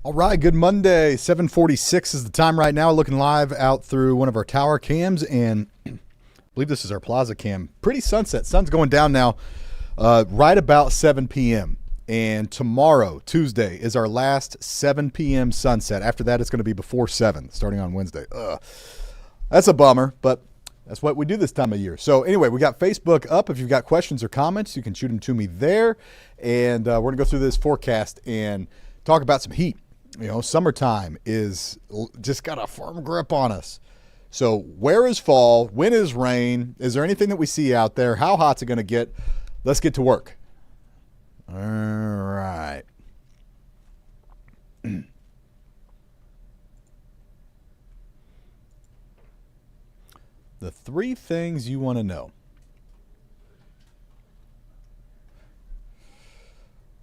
All right, good Monday. 7:46 is the time right now. Looking live out through one of our tower cams, and I believe this is our plaza cam. Pretty sunset. Sun's going down now right about 7 p.m. And tomorrow, Tuesday, is our last 7 p.m. sunset. After that, it's going to be before 7, starting on Wednesday. That's a bummer, but that's what we do this time of year. So anyway, we got Facebook up. If you've got questions or comments, you can shoot them to me there. And we're going to go through this forecast and talk about some heat. You know, summertime is just got a firm grip on us. So where is fall? When is rain? Is there anything that we see out there? How hot's it going to get? Let's get to work. All right. The 3 things you want to know.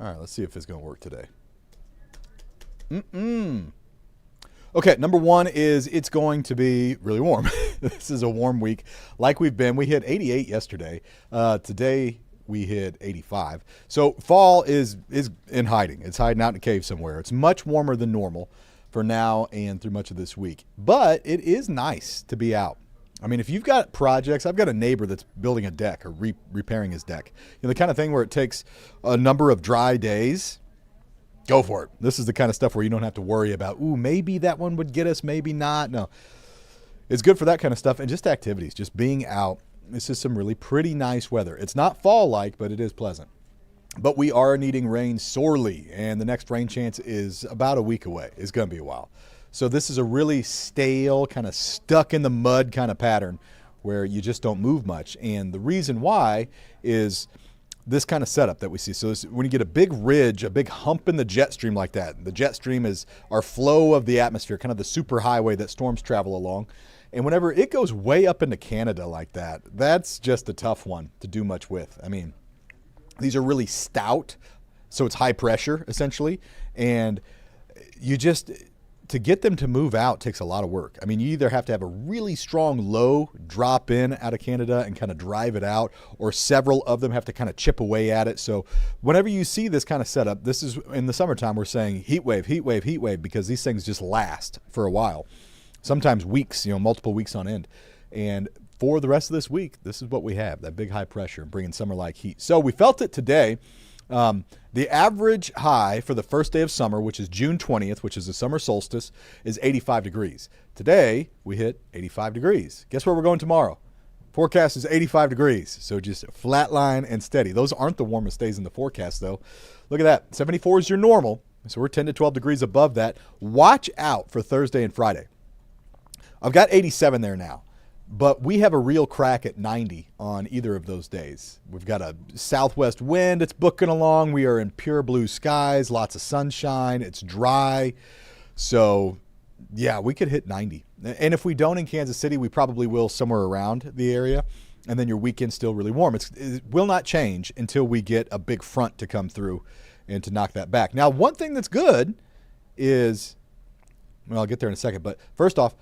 All right, let's see if it's going to work today. Okay, number 1 is it's going to be really warm. This is a warm week like we've been. We hit 88 yesterday. Today we hit 85. So fall is in hiding. It's hiding out in a cave somewhere. It's much warmer than normal for now and through much of this week. But it is nice to be out. I mean, if you've got projects, I've got a neighbor that's building a deck or repairing his deck. You know, the kind of thing where it takes a number of dry days. Go for it. This is the kind of stuff where you don't have to worry about, maybe that one would get us, maybe not. No, it's good for that kind of stuff. And just activities, just being out. This is some really pretty nice weather. It's not fall-like, but it is pleasant. But we are needing rain sorely, and the next rain chance is about a week away. It's going to be a while. So this is a really stale, kind of stuck in the mud kind of pattern where you just don't move much. And the reason why is this kind of setup that we see. So when you get a big ridge, a big hump in the jet stream like that, the jet stream is our flow of the atmosphere, kind of the super highway that storms travel along. And whenever it goes way up into Canada like that, that's just a tough one to do much with. I mean, these are really stout, so it's high pressure essentially. And to get them to move out takes a lot of work. I mean, you either have to have a really strong low drop in out of Canada and kind of drive it out, or several of them have to kind of chip away at it. So whenever you see this kind of setup, this is in the summertime, we're saying heat wave, heat wave, heat wave, because these things just last for a while, sometimes weeks, multiple weeks on end. And for the rest of this week, this is what we have, that big high pressure bringing summer-like heat. So we felt it today. The average high for the first day of summer, which is June 20th, which is the summer solstice, is 85 degrees. Today, we hit 85 degrees. Guess where we're going tomorrow? Forecast is 85 degrees. So just flat line and steady. Those aren't the warmest days in the forecast, though. Look at that. 74 is your normal. So we're 10 to 12 degrees above that. Watch out for Thursday and Friday. I've got 87 there now. But we have a real crack at 90 on either of those days. We've got a southwest wind. It's booking along. We are in pure blue skies, lots of sunshine. It's dry. So, yeah, we could hit 90. And if we don't in Kansas City, we probably will somewhere around the area. And then your weekend's still really warm. It will not change until we get a big front to come through and to knock that back. Now, one thing that's good is, well, I'll get there in a second. But first off,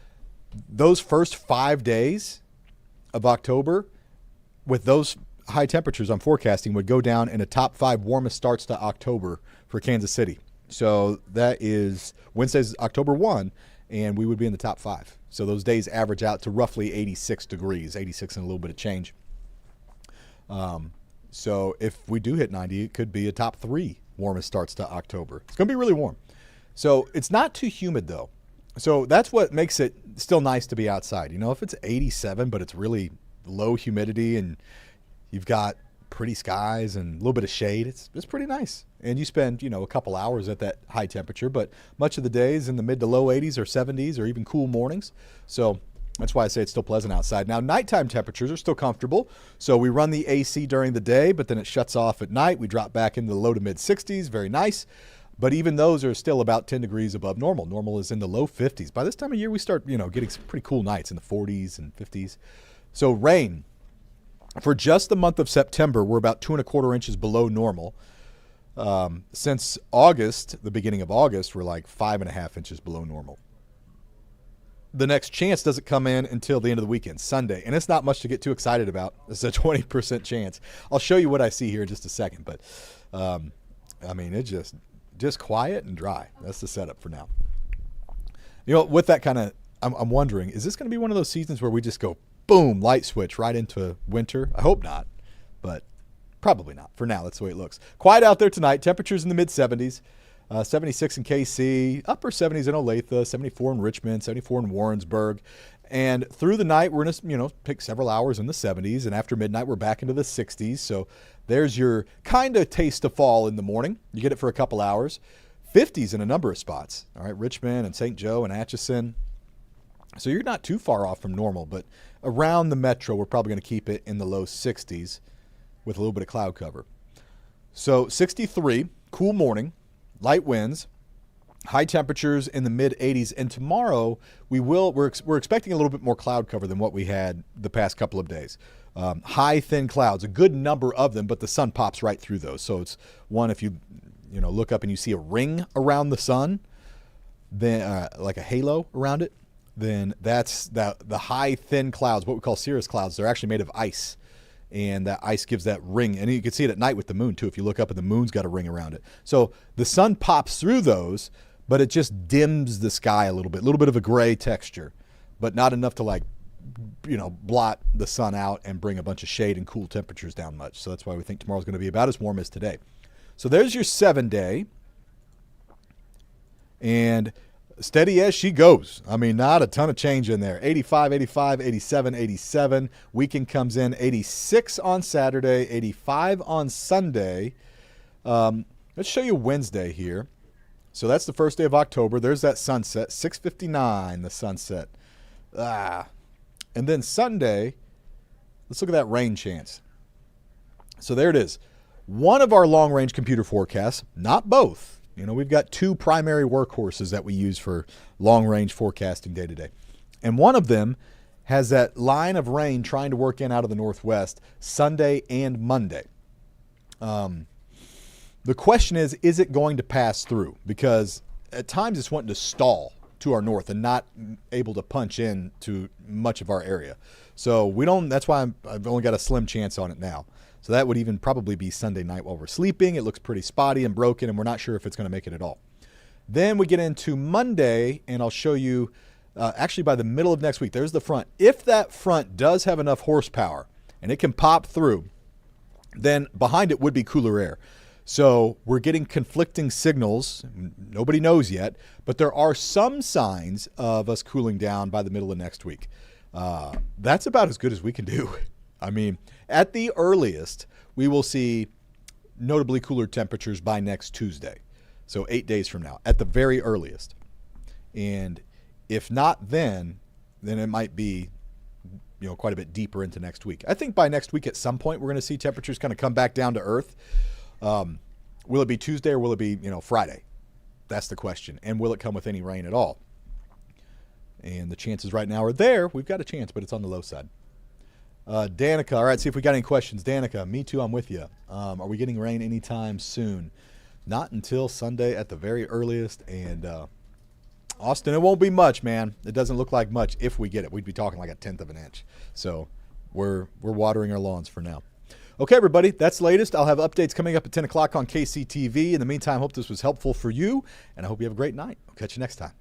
those first 5 days of October with those high temperatures I'm forecasting would go down in a top 5 warmest starts to October for Kansas City. So that is Wednesday's October 1, and we would be in the top 5. So those days average out to roughly 86 degrees, 86 and a little bit of change. So if we do hit 90, it could be a top 3 warmest starts to October. It's going to be really warm. So it's not too humid, though. So that's what makes it still nice to be outside. If it's 87, but it's really low humidity and you've got pretty skies and a little bit of shade, it's pretty nice. And you spend, a couple hours at that high temperature, but much of the days in the mid to low 80s or 70s or even cool mornings. So that's why I say it's still pleasant outside. Now, nighttime temperatures are still comfortable. So we run the AC during the day, but then it shuts off at night. We drop back into the low to mid 60s. Very nice. But even those are still about 10 degrees above normal. Normal is in the low 50s. By this time of year, we start, getting some pretty cool nights in the 40s and 50s. So rain, for just the month of September, we're about 2¼ inches below normal. Since August, the beginning of August, we're like 5½ inches below normal. The next chance doesn't come in until the end of the weekend, Sunday. And it's not much to get too excited about. It's a 20% chance. I'll show you what I see here in just a second. But, it just just quiet and dry. That's the setup for now. With that kind of, I'm wondering, is this going to be one of those seasons where we just go, boom, light switch right into winter? I hope not, but probably not. For now, that's the way it looks. Quiet out there tonight. Temperatures in the mid-70s. 76 in KC, upper 70s in Olathe, 74 in Richmond, 74 in Warrensburg. And through the night, we're going to, pick several hours in the 70s. And after midnight, we're back into the 60s. So there's your kind of taste of fall in the morning. You get it for a couple hours. 50s in a number of spots. All right, Richmond and St. Joe and Atchison. So you're not too far off from normal. But around the metro, we're probably going to keep it in the low 60s with a little bit of cloud cover. So 63, cool morning, light winds. High temperatures in the mid-80s, and tomorrow we're expecting a little bit more cloud cover than what we had the past couple of days. High, thin clouds, a good number of them, but the sun pops right through those. So it's one, if you look up and you see a ring around the sun, then like a halo around it, then that's the high, thin clouds, what we call cirrus clouds. They're actually made of ice, and that ice gives that ring. And you can see it at night with the moon too. If you look up and the moon's got a ring around it. So the sun pops through those, but it just dims the sky a little bit of a gray texture, but not enough to blot the sun out and bring a bunch of shade and cool temperatures down much. So that's why we think tomorrow's going to be about as warm as today. So there's your 7-day, and steady as she goes. I mean, not a ton of change in there. 85, 85, 87, 87. Weekend comes in 86 on Saturday, 85 on Sunday. Let's show you Wednesday here. So that's the first day of October. There's that sunset, 6:59, the sunset. And then Sunday, let's look at that rain chance. So there it is. One of our long-range computer forecasts, not both. We've got two primary workhorses that we use for long-range forecasting day to day. And one of them has that line of rain trying to work in out of the northwest Sunday and Monday. The question is it going to pass through? Because at times it's wanting to stall to our north and not able to punch in to much of our area. So that's why I've only got a slim chance on it now. So that would even probably be Sunday night while we're sleeping. It looks pretty spotty and broken, and we're not sure if it's going to make it at all. Then we get into Monday, and I'll show you actually by the middle of next week. There's the front. If that front does have enough horsepower and it can pop through, then behind it would be cooler air. So we're getting conflicting signals. Nobody knows yet, but there are some signs of us cooling down by the middle of next week. That's about as good as we can do. I mean, at the earliest, we will see notably cooler temperatures by next Tuesday. So 8 days from now, at the very earliest. And if not then it might be quite a bit deeper into next week. I think by next week at some point we're going to see temperatures kind of come back down to earth. Will it be Tuesday or will it be, Friday? That's the question. And will it come with any rain at all? And the chances right now are there. We've got a chance, but it's on the low side. Danica, all right, see if we got any questions. Danica, me too, I'm with you. Are we getting rain anytime soon? Not until Sunday at the very earliest. And Austin, it won't be much, man. It doesn't look like much if we get it. We'd be talking like 1/10 of an inch. So we're watering our lawns for now. Okay, everybody, that's the latest. I'll have updates coming up at 10 o'clock on KCTV. In the meantime, hope this was helpful for you, and I hope you have a great night. I'll catch you next time.